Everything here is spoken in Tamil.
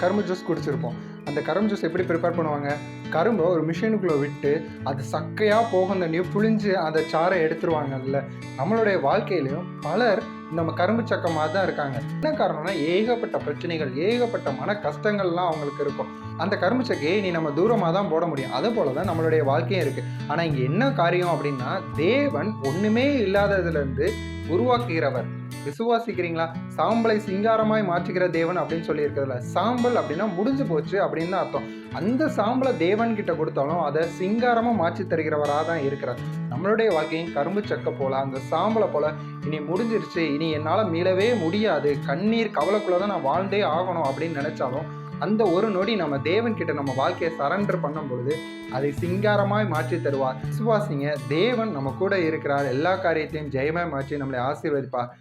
கரும்பு ஜூஸ் குடிச்சிருப்போம். அந்த கரும்பு ஜூஸ் எப்படி ப்ரிப்பேர் பண்ணுவாங்க? கரும்பை ஒரு மிஷினுக்குள்ளே விட்டு அது சக்கையாக போகும் தண்ணியை புழிஞ்சு அந்த சாறை எடுத்துருவாங்கல்ல. நம்மளுடைய வாழ்க்கையிலையும் பலர் நம்ம கரும்பு சக்கை மாதிரி தான் இருக்காங்க. என்ன காரணம்னா, ஏகப்பட்ட பிரச்சனைகள், ஏகப்பட்ட மன கஷ்டங்கள்லாம் அவங்களுக்கு இருக்கும். அந்த கரும்பு சக்கையை நீ நம்ம தூரமாக தான் போட முடியும். அதே போல தான் நம்மளுடைய வாழ்க்கையும் இருக்குது. ஆனால் இங்கே என்ன காரியம் அப்படின்னா, தேவன் ஒன்றுமே இல்லாததுலேருந்து உருவாக்குகிறவர். விசுவாசிக்கிறீங்களா? சாம்பலை சிங்காரமாய் மாற்றுகிற தேவன் அப்படின்னு சொல்லி இருக்கிறதுல, சாம்பல் அப்படின்னா முடிஞ்சு போச்சு அப்படின்னு தான் அர்த்தம். அந்த சாம்பலை தேவன் கிட்ட கொடுத்தாலும் அதை சிங்காரமா மாற்றி தருகிறவராக தான் இருக்கிறார். நம்மளுடைய வாழ்க்கையும் கரும்பு சக்கை போல, அந்த சாம்பலை போல, இனி முடிஞ்சிருச்சு, இனி என்னால் மீளவே முடியாது, கண்ணீர் கவலைக்குள்ளதான் நான் வாழ்ந்தே ஆகணும் அப்படின்னு நினைச்சாலும், அந்த ஒரு நொடி நம்ம தேவன் கிட்ட நம்ம வாழ்க்கையை சரண்டர் பண்ணும் பொழுது அதை சிங்காரமாய் மாற்றி தருவார். விசுவாசிங்க, தேவன் நம்ம கூட இருக்கிறார். எல்லா காரியத்தையும் ஜெயமாய் மாற்றி நம்மளை ஆசீர்வதிப்பார்.